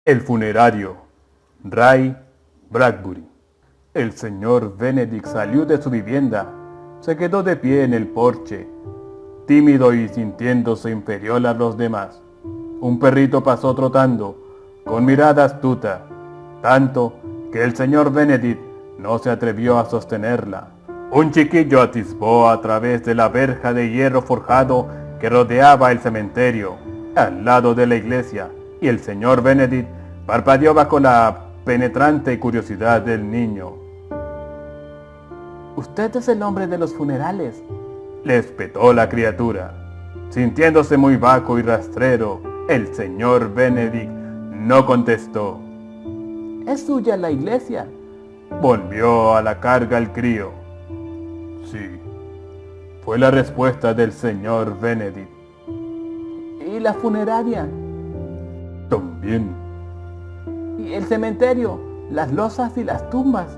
El funerario. Ray Bradbury. El señor Benedict salió de su vivienda. Se quedó de pie en el porche, tímido y sintiéndose inferior a los demás. Un perrito pasó trotando, con mirada astuta, tanto que el señor Benedict no se atrevió a sostenerla. Un chiquillo atisbó a través de la verja de hierro forjado que rodeaba el cementerio, al lado de la iglesia, y el señor Benedict parpadeó bajo la penetrante curiosidad del niño. «Usted es el hombre de los funerales», le espetó la criatura. Sintiéndose muy bajo y rastrero, el señor Benedict no contestó. «Es suya la iglesia», volvió a la carga el crío. «Sí», fue la respuesta del señor Benedict. «¿Y la funeraria?» «También». «¿Y el cementerio? Las losas y las tumbas?»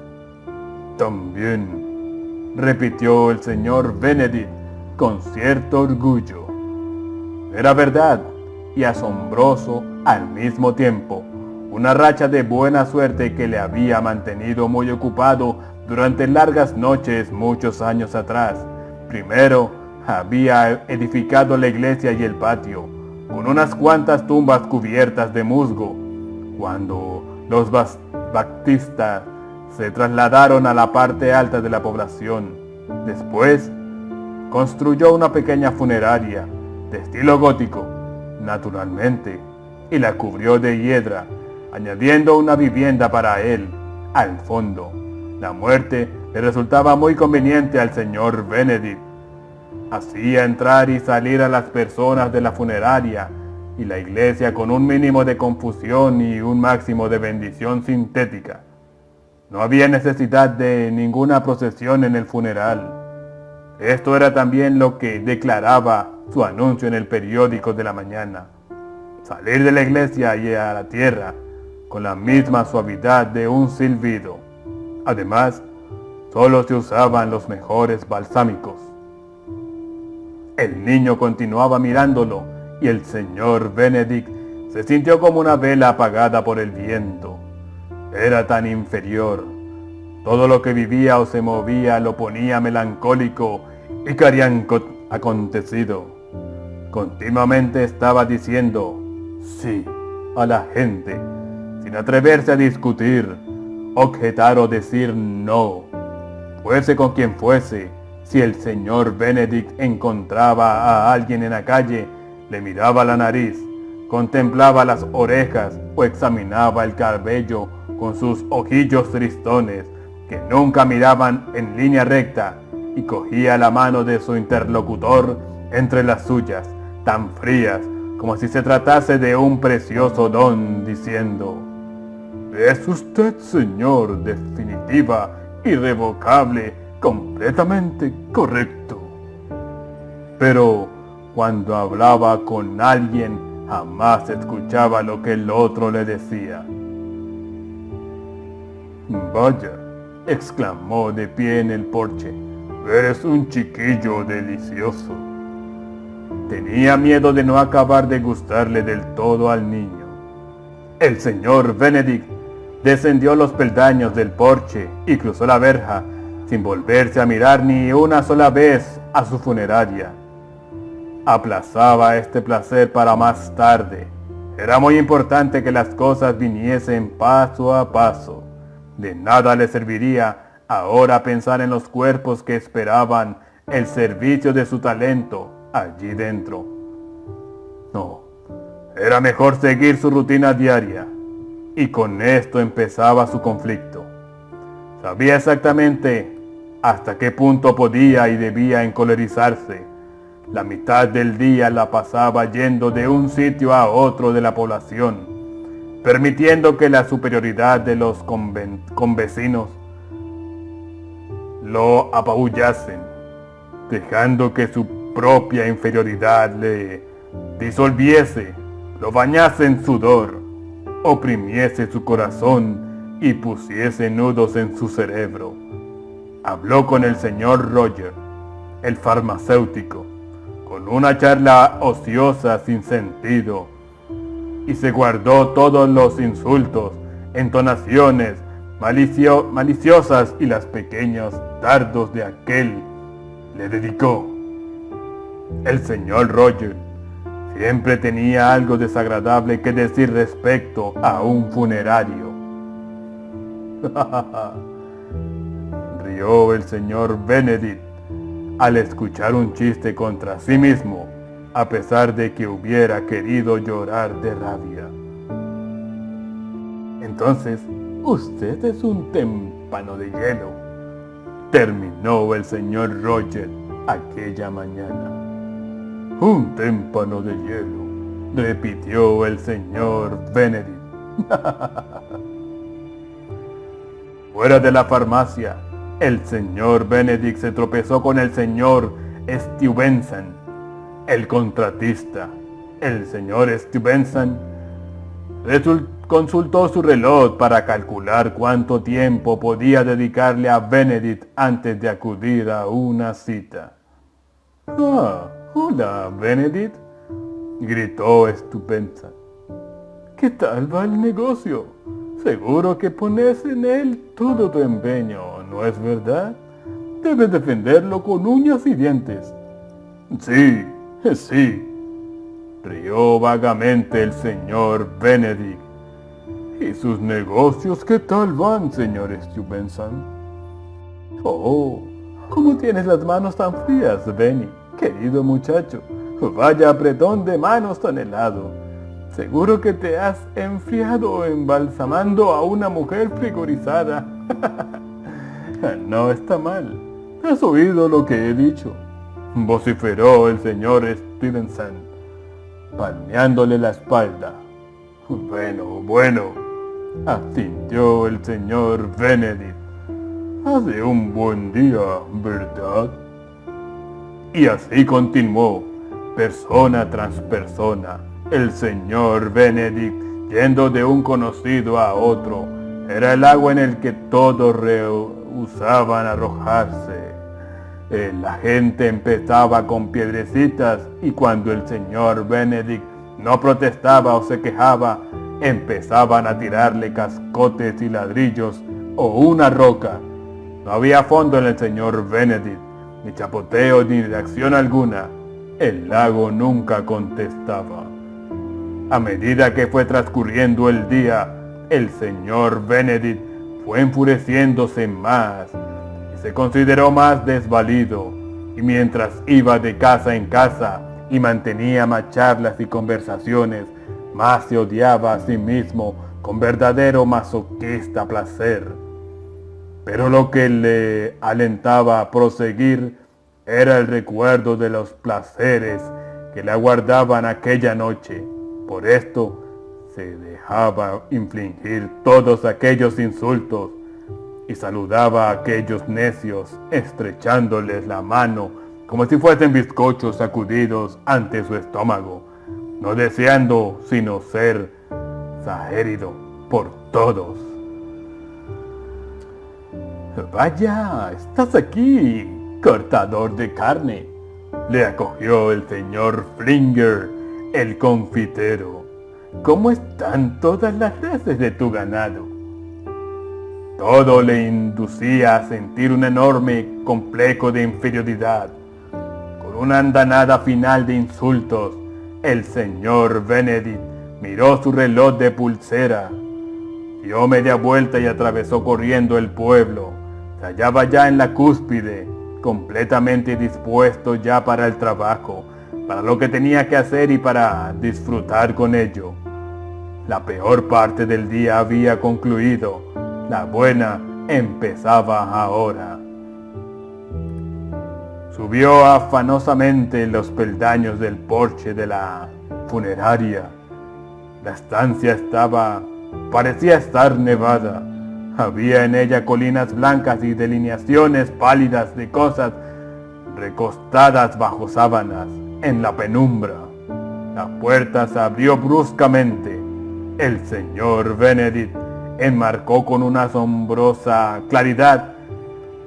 «También», repitió el señor Benedict con cierto orgullo. Era verdad y asombroso al mismo tiempo, una racha de buena suerte que le había mantenido muy ocupado durante largas noches muchos años atrás. Primero había edificado la iglesia y el patio, con unas cuantas tumbas cubiertas de musgo, cuando los baptistas se trasladaron a la parte alta de la población. Después construyó una pequeña funeraria de estilo gótico, naturalmente, y la cubrió de hiedra, añadiendo una vivienda para él al fondo. La muerte le resultaba muy conveniente al señor Benedict. Hacía entrar y salir a las personas de la funeraria y la iglesia con un mínimo de confusión y un máximo de bendición sintética. No había necesidad de ninguna procesión en el funeral. Esto era también lo que declaraba su anuncio en el periódico de la mañana. Salir de la iglesia y a la tierra con la misma suavidad de un silbido. Además, solo se usaban los mejores balsámicos. El niño continuaba mirándolo y el señor Benedict se sintió como una vela apagada por el viento. Era tan inferior. Todo lo que vivía o se movía lo ponía melancólico y carianco acontecido. Continuamente estaba diciendo sí a la gente, sin atreverse a discutir, objetar o decir no. Fuese con quien fuese, si el señor Benedict encontraba a alguien en la calle, le miraba la nariz, contemplaba las orejas o examinaba el cabello con sus ojillos tristones, que nunca miraban en línea recta, y cogía la mano de su interlocutor entre las suyas, tan frías como si se tratase de un precioso don, diciendo: «Es usted, señor, definitiva, irrevocable, completamente correcto». Pero cuando hablaba con alguien, jamás escuchaba lo que el otro le decía. «Vaya», exclamó de pie en el porche, «eres un chiquillo delicioso». Tenía miedo de no acabar de gustarle del todo al niño. El señor Benedict descendió los peldaños del porche y cruzó la verja, sin volverse a mirar ni una sola vez a su funeraria. Aplazaba este placer para más tarde. Era muy importante que las cosas viniesen paso a paso. De nada le serviría ahora pensar en los cuerpos que esperaban el servicio de su talento allí dentro. No, era mejor seguir su rutina diaria. Y con esto empezaba su conflicto. Sabía exactamente hasta qué punto podía y debía encolerizarse. La mitad del día la pasaba yendo de un sitio a otro de la población, permitiendo que la superioridad de los convecinos lo apabullasen, dejando que su propia inferioridad le disolviese, lo bañase en sudor, oprimiese su corazón y pusiese nudos en su cerebro. Habló con el señor Roger, el farmacéutico, con una charla ociosa sin sentido, y se guardó todos los insultos, entonaciones maliciosas y los pequeños dardos de aquel le dedicó. El señor Roger siempre tenía algo desagradable que decir respecto a un funerario. Rió el señor Benedict al escuchar un chiste contra sí mismo, a pesar de que hubiera querido llorar de rabia. Entonces, usted es un témpano de hielo, terminó el señor Roger aquella mañana. Un témpano de hielo, repitió el señor Benedict. Fuera de la farmacia, el señor Benedict se tropezó con el señor Stevenson, el contratista. El señor Stevenson consultó su reloj para calcular cuánto tiempo podía dedicarle a Benedict antes de acudir a una cita. «Ah, hola, Benedict», gritó Stevenson. «¿Qué tal va el negocio? Seguro que pones en él todo tu empeño, ¿no es verdad? Debes defenderlo con uñas y dientes». «Sí, sí», rió vagamente el señor Benedict. «¿Y sus negocios qué tal van, señor Stevenson?» «Oh, ¿cómo tienes las manos tan frías, Benny, querido muchacho? Vaya apretón de manos tan helado. Seguro que te has enfriado embalsamando a una mujer frigorizada». «No está mal. ¿Has oído lo que he dicho?», vociferó el señor Stevenson, palmeándole la espalda. Bueno, asintió el señor Benedict. «Hace un buen día, ¿verdad?». Y así continuó, persona tras persona, el señor Benedict yendo de un conocido a otro. Era el agua en el que todos rehusaban arrojarse. La gente empezaba con piedrecitas y cuando el señor Benedict no protestaba o se quejaba, empezaban a tirarle cascotes y ladrillos o una roca. No había fondo en el señor Benedict, ni chapoteo ni reacción alguna. El lago nunca contestaba. A medida que fue transcurriendo el día, el señor Benedict fue enfureciéndose más y se consideró más desvalido, y mientras iba de casa en casa y mantenía más charlas y conversaciones, más se odiaba a sí mismo con verdadero masoquista placer. Pero lo que le alentaba a proseguir era el recuerdo de los placeres que le aguardaban aquella noche. Por esto se dejaba infligir todos aquellos insultos y saludaba a aquellos necios estrechándoles la mano como si fuesen bizcochos sacudidos ante su estómago, no deseando sino ser saherido por todos. «Vaya, estás aquí, cortador de carne», le acogió el señor Flinger, el confitero. «¿Cómo están todas las reses de tu ganado?». Todo le inducía a sentir un enorme complejo de inferioridad. Con una andanada final de insultos, el señor Benedict miró su reloj de pulsera, dio media vuelta y atravesó corriendo el pueblo. Se hallaba ya en la cúspide, completamente dispuesto ya para el trabajo, para lo que tenía que hacer y para disfrutar con ello. La peor parte del día había concluido, la buena empezaba ahora. Subió afanosamente los peldaños del porche de la funeraria. La estancia parecía estar nevada. Había en ella colinas blancas y delineaciones pálidas de cosas recostadas bajo sábanas en la penumbra. La puerta se abrió bruscamente. El señor Benedict enmarcó con una asombrosa claridad.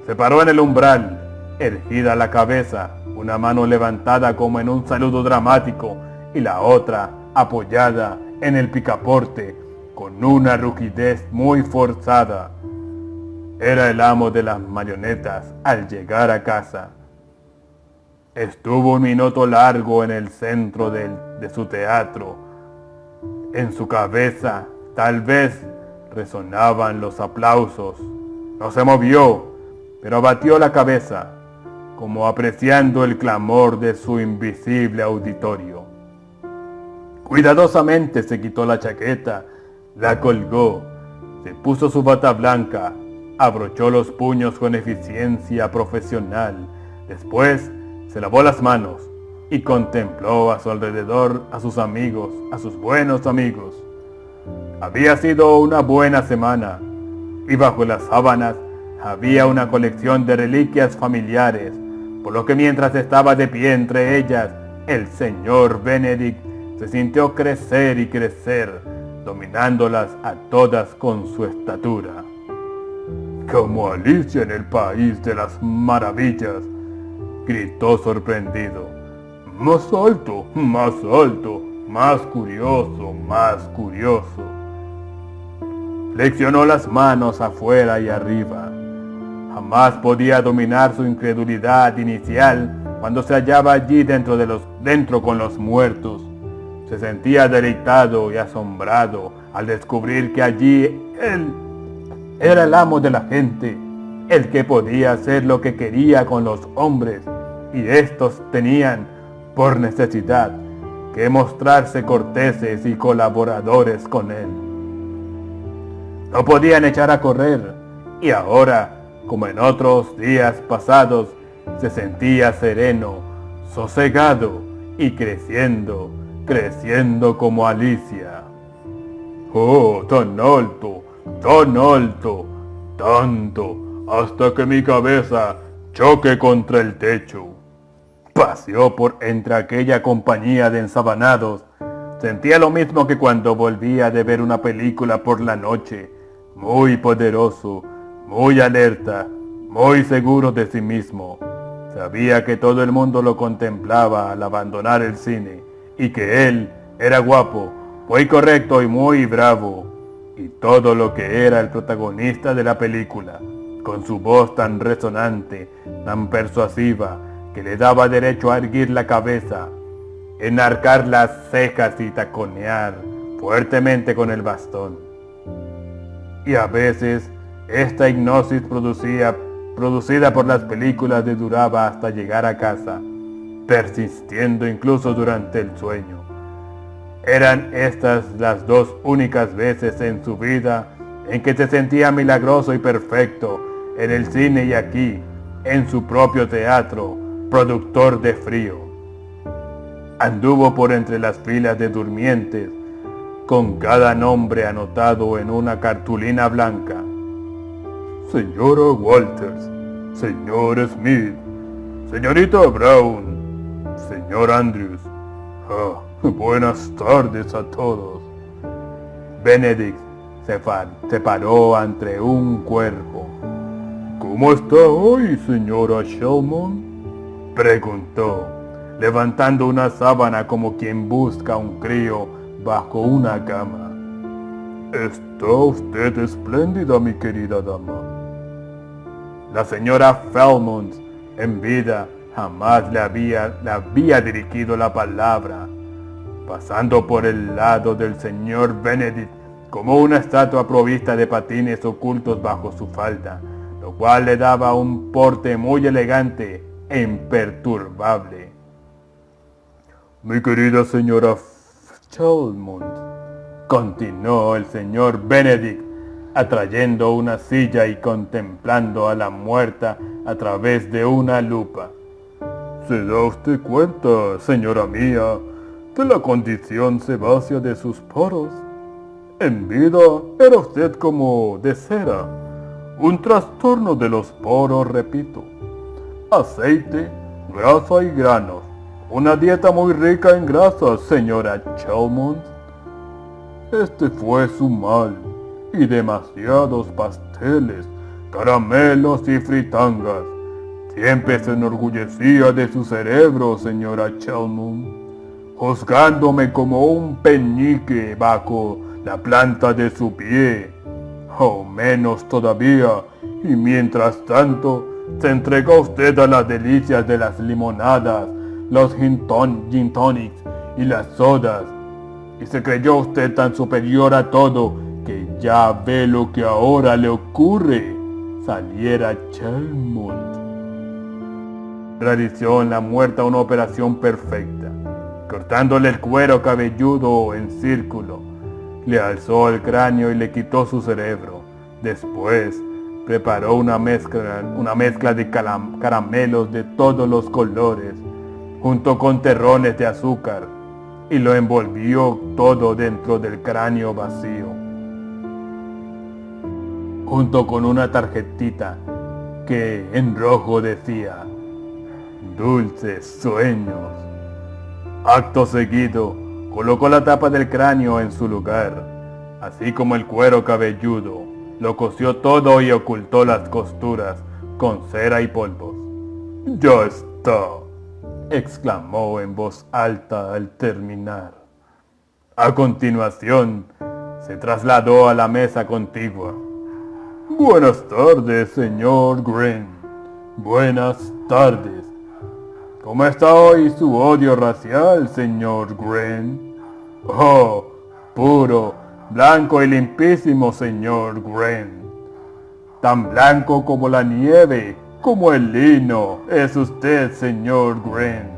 Se paró en el umbral, erguida la cabeza, una mano levantada como en un saludo dramático y la otra apoyada en el picaporte con una rigidez muy forzada. Era el amo de las marionetas al llegar a casa. Estuvo un minuto largo en el centro de su teatro. En su cabeza, tal vez, resonaban los aplausos. No se movió, pero batió la cabeza, como apreciando el clamor de su invisible auditorio. Cuidadosamente se quitó la chaqueta, la colgó, se puso su bata blanca, abrochó los puños con eficiencia profesional. Después se lavó las manos y contempló a su alrededor a sus amigos, a sus buenos amigos. Había sido una buena semana y bajo las sábanas había una colección de reliquias familiares, por lo que mientras estaba de pie entre ellas, el señor Benedict se sintió crecer y crecer, dominándolas a todas con su estatura. Como Alicia en el País de las Maravillas, gritó sorprendido. Más alto, más curioso, más curioso. Flexionó las manos afuera y arriba. Jamás podía dominar su incredulidad inicial cuando se hallaba allí dentro con los muertos. Se sentía deleitado y asombrado al descubrir que allí él era el amo de la gente, el que podía hacer lo que quería con los hombres, y estos tenían, por necesidad, que mostrarse corteses y colaboradores con él. No podían echar a correr, y ahora, como en otros días pasados, se sentía sereno, sosegado y creciendo como Alicia. ¡Oh, tan alto, tanto, hasta que mi cabeza choque contra el techo! Paseó por entre aquella compañía de ensabanados. Sentía lo mismo que cuando volvía de ver una película por la noche, muy poderoso, muy alerta, muy seguro de sí mismo. Sabía que todo el mundo lo contemplaba al abandonar el cine, y que él era guapo, muy correcto y muy bravo, y todo lo que era el protagonista de la película, con su voz tan resonante, tan persuasiva, que le daba derecho a erguir la cabeza, enarcar las cejas y taconear fuertemente con el bastón. Y a veces, esta hipnosis producida por las películas le duraba hasta llegar a casa, persistiendo incluso durante el sueño. Eran estas las dos únicas veces en su vida en que se sentía milagroso y perfecto, en el cine y aquí, en su propio teatro, productor de frío. Anduvo por entre las filas de durmientes, con cada nombre anotado en una cartulina blanca. Señora Walters, señor Smith, señorita Brown, señor Andrews. Buenas tardes a todos. Benedict se paró ante un cuerpo. ¿Cómo está hoy, señora Shelmon?, preguntó, levantando una sábana como quien busca un crío bajo una cama. Está usted espléndida, mi querida dama. La señora Falmont, en vida, jamás le había dirigido la palabra, pasando por el lado del señor Benedict como una estatua provista de patines ocultos bajo su falda, lo cual le daba un porte muy elegante e imperturbable. Mi querida señora Chalmont, continuó el señor Benedict, atrayendo una silla y contemplando a la muerta a través de una lupa. ¿Se da usted cuenta, señora mía, de la condición sebácea de sus poros? En vida era usted como de cera, un trastorno de los poros, repito. Aceite, grasa y granos, una dieta muy rica en grasas, señora Chalmont. Este fue su mal, y demasiados pasteles, caramelos y fritangas. Siempre se enorgullecía de su cerebro, señora Chalmont. juzgándome como un peñique bajo la planta de su pie, o menos todavía, y mientras tanto se entregó usted a las delicias de las limonadas, los gin tonics y las sodas, y se creyó usted tan superior a todo que ya ve lo que ahora le ocurre. Saliera Chalmont. Realizó en la muerta una operación perfecta, cortándole el cuero cabelludo en círculo. Le alzó el cráneo y le quitó su cerebro. Después preparó una mezcla de caramelos de todos los colores, junto con terrones de azúcar, y lo envolvió todo dentro del cráneo vacío, junto con una tarjetita que en rojo decía: Dulces sueños. Acto seguido, colocó la tapa del cráneo en su lugar, así como el cuero cabelludo. Lo cosió todo y ocultó las costuras con cera y polvos. ¡Ya está!, exclamó en voz alta al terminar. A continuación, se trasladó a la mesa contigua. Buenas tardes, señor Green. Buenas tardes. ¿Cómo está hoy su odio racial, señor Green? Oh, puro, blanco y limpísimo, señor Green. Tan blanco como la nieve, como el lino, es usted, señor Green.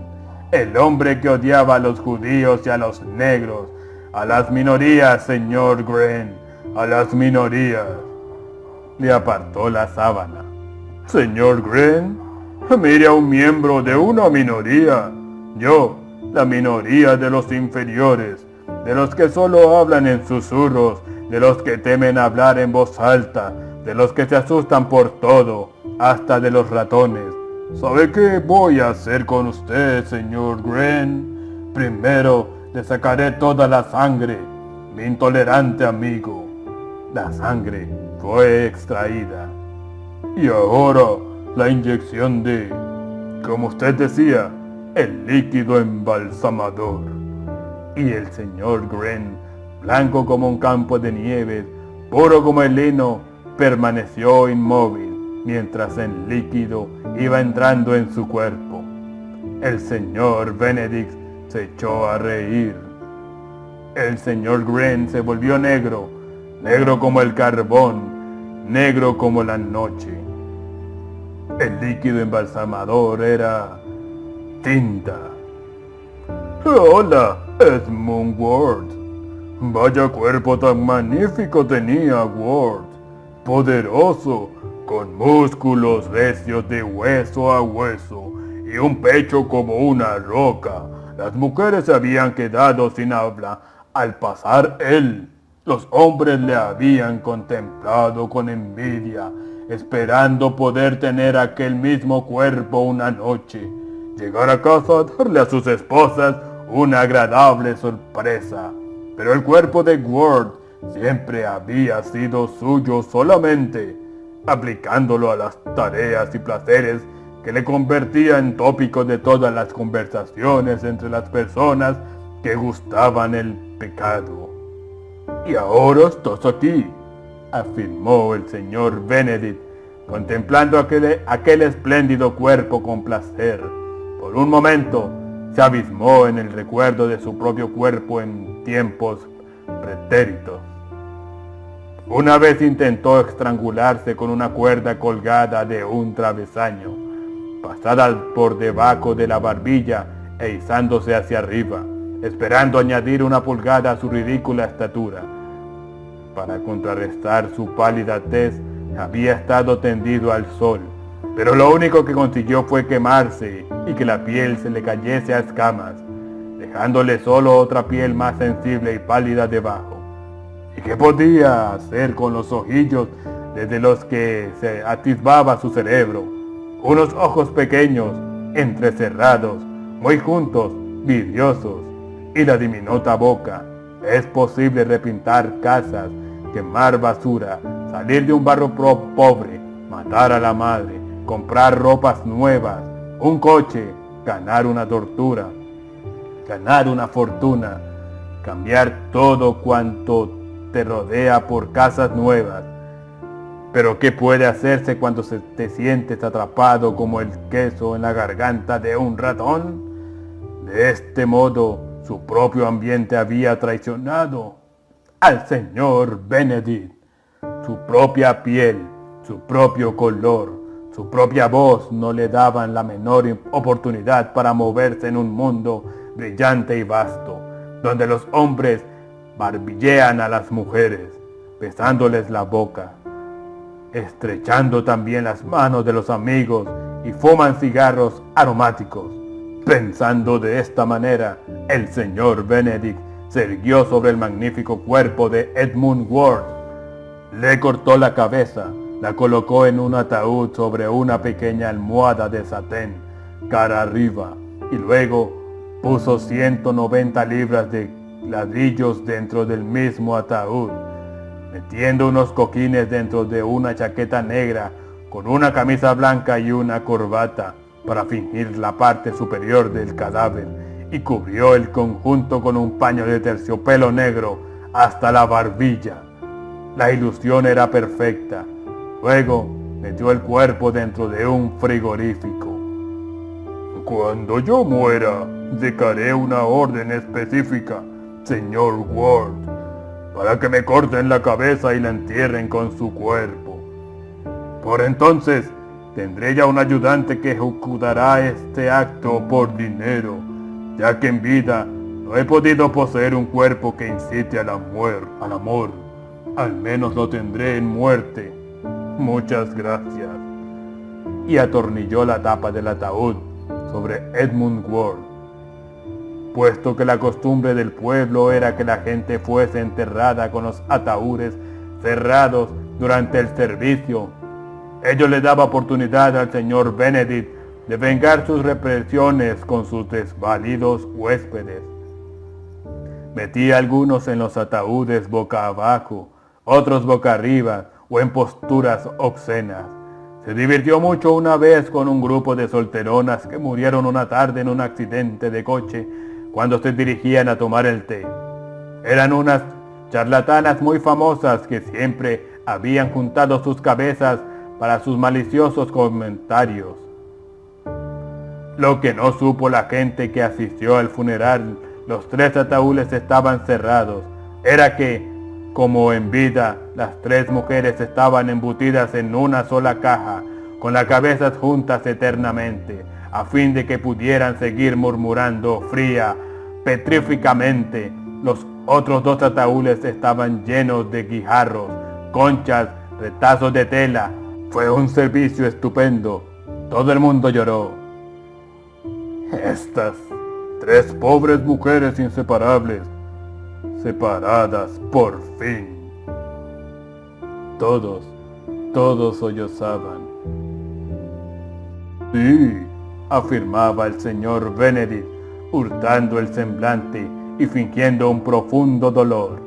El hombre que odiaba a los judíos y a los negros, a las minorías, señor Green, a las minorías. Le apartó la sábana. Señor Green, mire a un miembro de una minoría. Yo, la minoría de los inferiores, de los que solo hablan en susurros, de los que temen hablar en voz alta, de los que se asustan por todo, hasta de los ratones. ¿Sabe qué voy a hacer con usted, señor Green? Primero, le sacaré toda la sangre, mi intolerante amigo. La sangre fue extraída. Y ahora, la inyección de, como usted decía, el líquido embalsamador. Y el señor Green, blanco como un campo de nieve, puro como el lino, permaneció inmóvil mientras el líquido iba entrando en su cuerpo. El señor Benedict se echó a reír. El señor Green se volvió negro, negro como el carbón, negro como la noche. El líquido embalsamador era tinta. Hola, Esmond Ward. Vaya cuerpo tan magnífico tenía Ward. Poderoso, con músculos recios de hueso a hueso y un pecho como una roca. Las mujeres se habían quedado sin habla al pasar él. Los hombres le habían contemplado con envidia, esperando poder tener aquel mismo cuerpo una noche, llegar a casa a darle a sus esposas una agradable sorpresa. Pero el cuerpo de Ward siempre había sido suyo solamente, aplicándolo a las tareas y placeres que le convertía en tópico de todas las conversaciones entre las personas que gustaban el pecado. Y ahora estás aquí, afirmó el señor Benedict, contemplando aquel espléndido cuerpo con placer. Por un momento se abismó en el recuerdo de su propio cuerpo en tiempos pretéritos. Una vez intentó estrangularse con una cuerda colgada de un travesaño, pasada por debajo de la barbilla e izándose hacia arriba, esperando añadir una pulgada a su ridícula estatura. Para contrarrestar su pálida tez, había estado tendido al sol, pero lo único que consiguió fue quemarse y que la piel se le cayese a escamas, dejándole solo otra piel más sensible y pálida debajo. ¿Y qué podía hacer con los ojillos desde los que se atisbaba su cerebro? Unos ojos pequeños, entrecerrados, muy juntos, vidriosos, y la diminuta boca. Es posible repintar casas, quemar basura, salir de un barrio pobre, matar a la madre, comprar ropas nuevas, un coche, ganar una tortura. ganar una fortuna, cambiar todo cuanto te rodea por casas nuevas. Pero ¿qué puede hacerse cuando te sientes atrapado como el queso en la garganta de un ratón? De este modo, su propio ambiente había traicionado al señor Benedict. Su propia piel, su propio color, su propia voz no le daban la menor oportunidad para moverse en un mundo brillante y vasto, donde los hombres barbillean a las mujeres, besándoles la boca, estrechando también las manos de los amigos y fuman cigarros aromáticos. Pensando de esta manera, el señor Benedict se irguió sobre el magnífico cuerpo de Edmund Ward, le cortó la cabeza, la colocó en un ataúd sobre una pequeña almohada de satén, cara arriba, y luego puso 190 libras de ladrillos dentro del mismo ataúd, metiendo unos coquines dentro de una chaqueta negra con una camisa blanca y una corbata para fingir la parte superior del cadáver, y cubrió el conjunto con un paño de terciopelo negro hasta la barbilla. La ilusión era perfecta. Luego metió el cuerpo dentro de un frigorífico. Cuando yo muera, dejaré una orden específica, señor Ward, para que me corten la cabeza y la entierren con su cuerpo. Por entonces, tendré ya un ayudante que ejecutará este acto por dinero, ya que en vida no he podido poseer un cuerpo que incite al amor. Al menos lo tendré en muerte. Muchas gracias. Y atornilló la tapa del ataúd sobre Edmund Ward. Puesto que la costumbre del pueblo era que la gente fuese enterrada con los ataúdes cerrados durante el servicio, ello le daba oportunidad al señor Benedict de vengar sus represiones con sus desvalidos huéspedes. Metía a algunos en los ataúdes boca abajo, otros boca arriba o en posturas obscenas. Se divirtió mucho una vez con un grupo de solteronas que murieron una tarde en un accidente de coche cuando se dirigían a tomar el té. Eran unas charlatanas muy famosas que siempre habían juntado sus cabezas para sus maliciosos comentarios. Lo que no supo la gente que asistió al funeral, los 3 ataúdes estaban cerrados, era que, como en vida, las 3 mujeres estaban embutidas en una sola caja, con las cabezas juntas eternamente, a fin de que pudieran seguir murmurando fría, petríficamente. Los otros 2 ataúdes estaban llenos de guijarros, conchas, retazos de tela. Fue un servicio estupendo. Todo el mundo lloró. Estas 3 pobres mujeres inseparables, separadas por fin. Todos sollozaban. Sí, afirmaba el señor Benedict, hurtando el semblante y fingiendo un profundo dolor.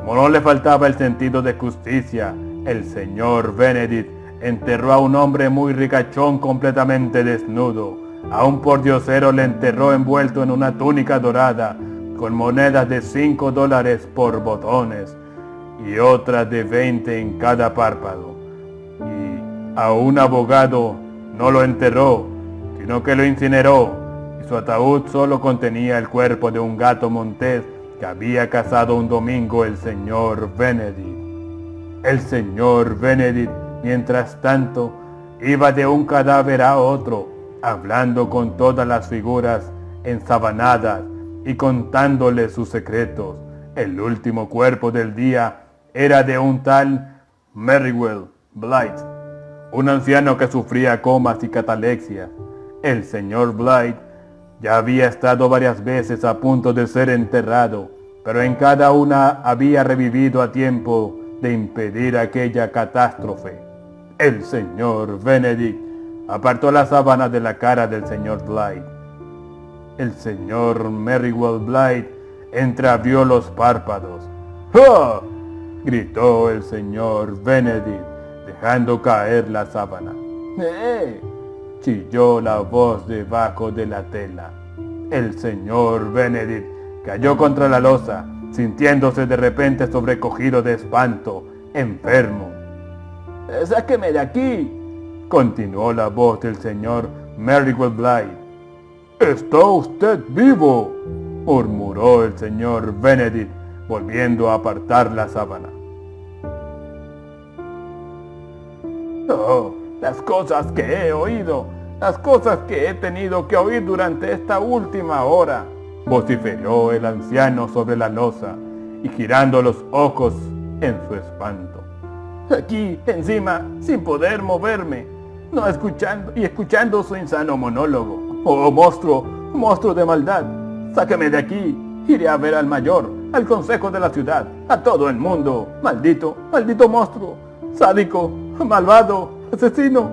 Como no le faltaba el sentido de justicia, el señor Benedict enterró a un hombre muy ricachón completamente desnudo. A un pordiosero le enterró envuelto en una túnica dorada, con monedas de $5 por botones y otras de 20 en cada párpado. Y a un abogado no lo enterró, sino que lo incineró, y su ataúd solo contenía el cuerpo de un gato montés que había cazado un domingo el señor Benedict. El señor Benedict, mientras tanto, iba de un cadáver a otro, hablando con todas las figuras ensabanadas y contándoles sus secretos. El último cuerpo del día era de un tal Merriwell Blight, un anciano que sufría comas y catalepsia. El señor Blight ya había estado varias veces a punto de ser enterrado, pero en cada una había revivido a tiempo de impedir aquella catástrofe. El señor Benedict apartó la sábana de la cara del señor Blight. El señor Merriwell Blight entreabrió los párpados. ¡Ah!, gritó el señor Benedict, dejando caer la sábana. Chilló la voz debajo de la tela. El señor Benedict cayó contra la losa, sintiéndose de repente sobrecogido de espanto, enfermo. «¡Sáqueme de aquí!», continuó la voz del señor Merriwell Blythe. «¡Está usted vivo!», murmuró el señor Benedict, volviendo a apartar la sábana. «Oh, las cosas que he oído, las cosas que he tenido que oír durante esta última hora», vociferó el anciano sobre la losa y girando los ojos en su espanto. «Aquí, encima, sin poder moverme, no escuchando su insano monólogo. ¡Oh, monstruo de maldad! ¡Sáqueme de aquí! Iré a ver al mayor, al consejo de la ciudad, a todo el mundo. ¡Maldito monstruo! ¡Sádico! ¡Malvado! ¡Asesino!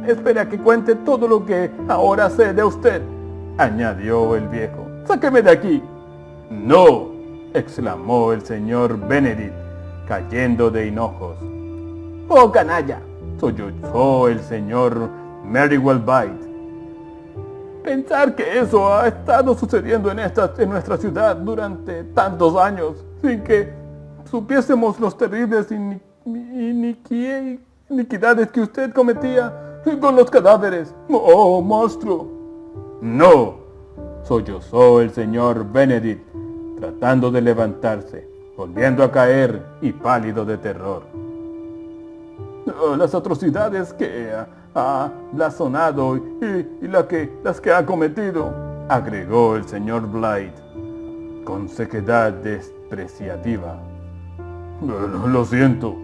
Espere a que cuente todo lo que ahora sé de usted», añadió el viejo. «¡Sáqueme de aquí!». «No», exclamó el señor Benedict, cayendo de hinojos. «¡Oh, canalla!», sollozó el señor Merriwell Blythe. «Pensar que eso ha estado sucediendo en nuestra ciudad durante tantos años, sin que supiésemos los terribles iniquidades que usted cometía con los cadáveres. ¡Oh, monstruo!». «No», sollozó el señor Benedict, tratando de levantarse, volviendo a caer y pálido de terror. «Las atrocidades que ha blasonado y las que ha cometido», agregó el señor Blythe, con sequedad despreciativa. «Lo siento»,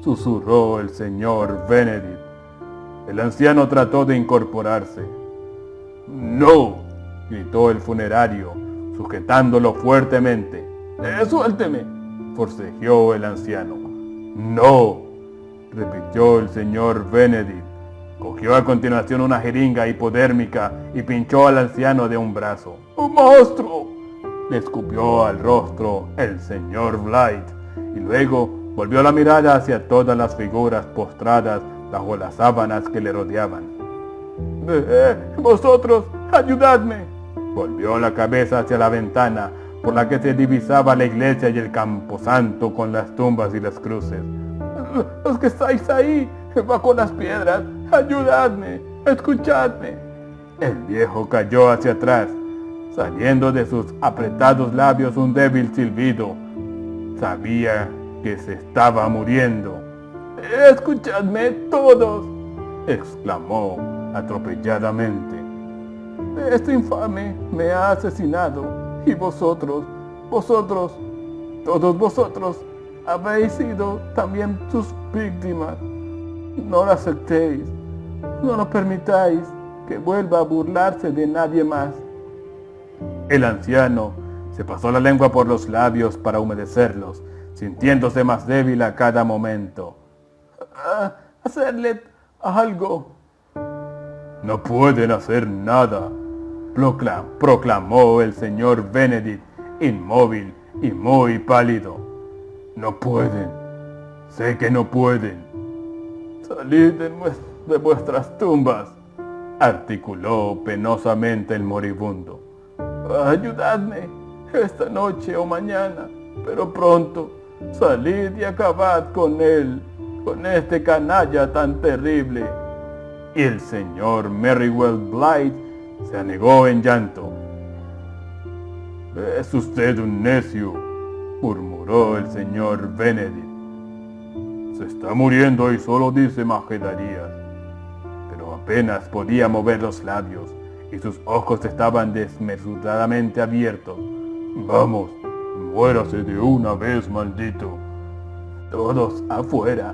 susurró el señor Benedict. El anciano trató de incorporarse. «No», gritó el funerario, sujetándolo fuertemente. «Suélteme», forcejeó el anciano. «No», repitió el señor Benedict. Cogió a continuación una jeringa hipodérmica y pinchó al anciano de un brazo. «¡Un monstruo!», le escupió al rostro el señor Blythe, y luego volvió la mirada hacia todas las figuras postradas bajo las sábanas que le rodeaban. «Vosotros, ayudadme», volvió la cabeza hacia la ventana por la que se divisaba la iglesia y el camposanto con las tumbas y las cruces. «Los que estáis ahí, bajo las piedras, ayudadme, escuchadme». El viejo cayó hacia atrás, saliendo de sus apretados labios un débil silbido. Sabía que se estaba muriendo. «Escuchadme todos», exclamó atropelladamente. «Este infame me ha asesinado, y vosotros, todos vosotros, habéis sido también sus víctimas. No lo aceptéis, no lo permitáis que vuelva a burlarse de nadie más». El anciano se pasó la lengua por los labios para humedecerlos, sintiéndose más débil a cada momento. «Hacerle algo». «No pueden hacer nada», proclamó el señor Benedict, inmóvil y muy pálido. «No pueden, sé que no pueden». «Salid de vuestras tumbas», articuló penosamente el moribundo. «Ayudadme esta noche o mañana, pero pronto. Salid y acabad con él, con este canalla tan terrible». Y el señor Merriwell Blythe se anegó en llanto. «Es usted un necio», murmuró el señor Benedict. «Se está muriendo y solo dice majaderías». Pero apenas podía mover los labios y sus ojos estaban desmesuradamente abiertos. «Vamos, muérase de una vez, maldito». «Todos afuera»,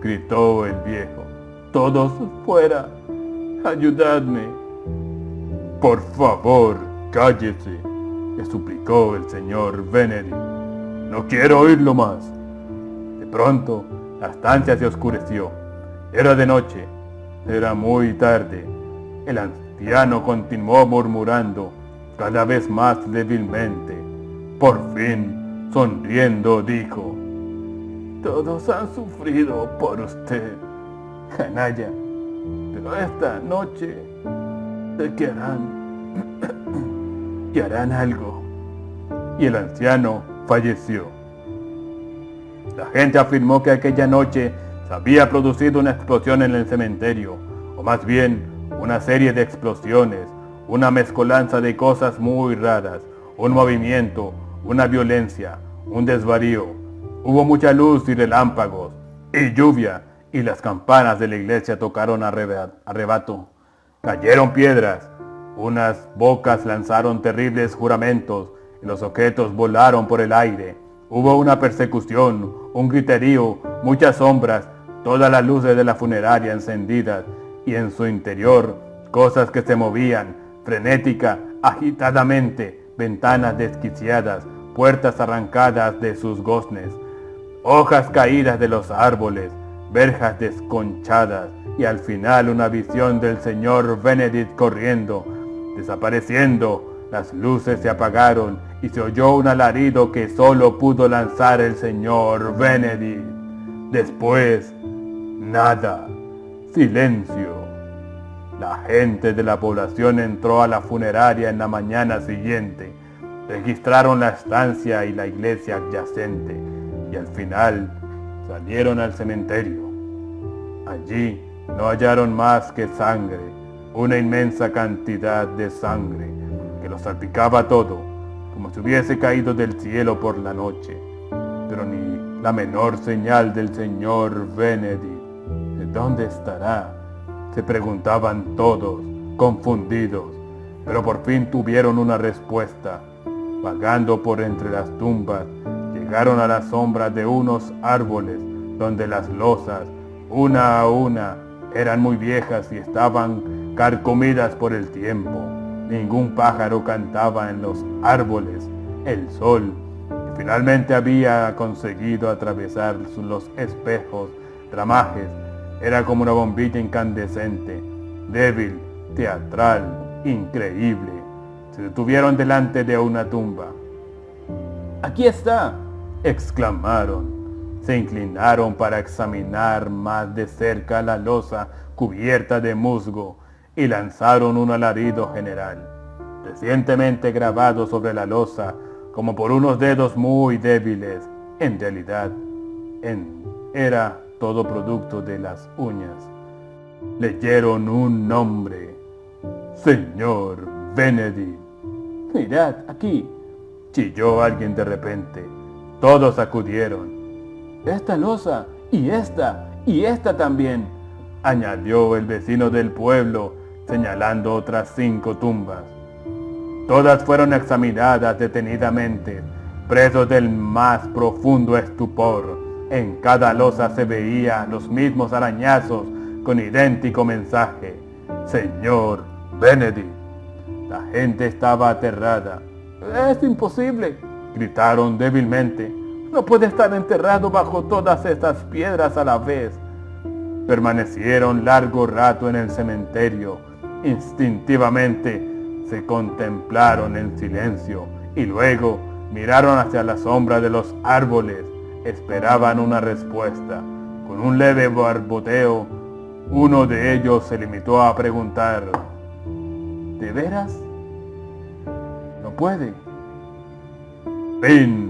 gritó el viejo. «Todos fuera. Ayudadme». «Por favor, cállese», le suplicó el señor Benedict. «No quiero oírlo más». De pronto, la estancia se oscureció. Era de noche. Era muy tarde. El anciano continuó murmurando, cada vez más débilmente. Por fin, sonriendo, dijo: «Todos han sufrido por usted, canalla, pero esta noche se quedarán y harán algo. Y el anciano falleció. La gente afirmó que aquella noche se había producido una explosión en el cementerio, o más bien una serie de explosiones, una mezcolanza de cosas muy raras, un movimiento, una violencia, un desvarío. Hubo mucha luz y relámpagos, y lluvia, y las campanas de la iglesia tocaron arrebato. Cayeron piedras, unas bocas lanzaron terribles juramentos, y los objetos volaron por el aire. Hubo una persecución, un griterío, muchas sombras, todas las luces de la funeraria encendidas, y en su interior cosas que se movían, frenética, agitadamente, ventanas desquiciadas, puertas arrancadas de sus goznes, hojas caídas de los árboles, verjas desconchadas, y al final una visión del señor Benedict corriendo, desapareciendo. Las luces se apagaron y se oyó un alarido que solo pudo lanzar el señor Benedict. Después, nada, silencio. La gente de la población entró a la funeraria en la mañana siguiente. Registraron la estancia y la iglesia adyacente y al final salieron al cementerio. Allí no hallaron más que sangre, una inmensa cantidad de sangre que lo salpicaba todo, como si hubiese caído del cielo por la noche, pero ni la menor señal del señor Benedict. ¿De dónde estará?, se preguntaban todos, confundidos, pero por fin tuvieron una respuesta. Vagando por entre las tumbas, llegaron a la sombra de unos árboles, donde las losas, una a una, eran muy viejas y estaban carcomidas por el tiempo. Ningún pájaro cantaba en los árboles. El sol, que finalmente había conseguido atravesar los espejos, ramajes, era como una bombilla incandescente, débil, teatral, increíble. Se detuvieron delante de una tumba. ¡Aquí está!, exclamaron. Se inclinaron para examinar más de cerca la losa cubierta de musgo y lanzaron un alarido general, recientemente grabado sobre la losa como por unos dedos muy débiles. En realidad, era todo producto de las uñas. Leyeron un nombre: Señor Benedict. «Mirad, aquí», chilló alguien de repente. Todos acudieron. «Esta losa, y esta también», añadió el vecino del pueblo, señalando otras 5 tumbas. Todas fueron examinadas detenidamente, presos del más profundo estupor. En cada losa se veían los mismos arañazos con idéntico mensaje: Señor Benedict. La gente estaba aterrada. «Es imposible», gritaron débilmente. «No puede estar enterrado bajo todas estas piedras a la vez». Permanecieron largo rato en el cementerio. Instintivamente se contemplaron en silencio y luego miraron hacia la sombra de los árboles. Esperaban una respuesta. Con un leve barboteo, uno de ellos se limitó a preguntar: «¿De veras? No puede». Fin.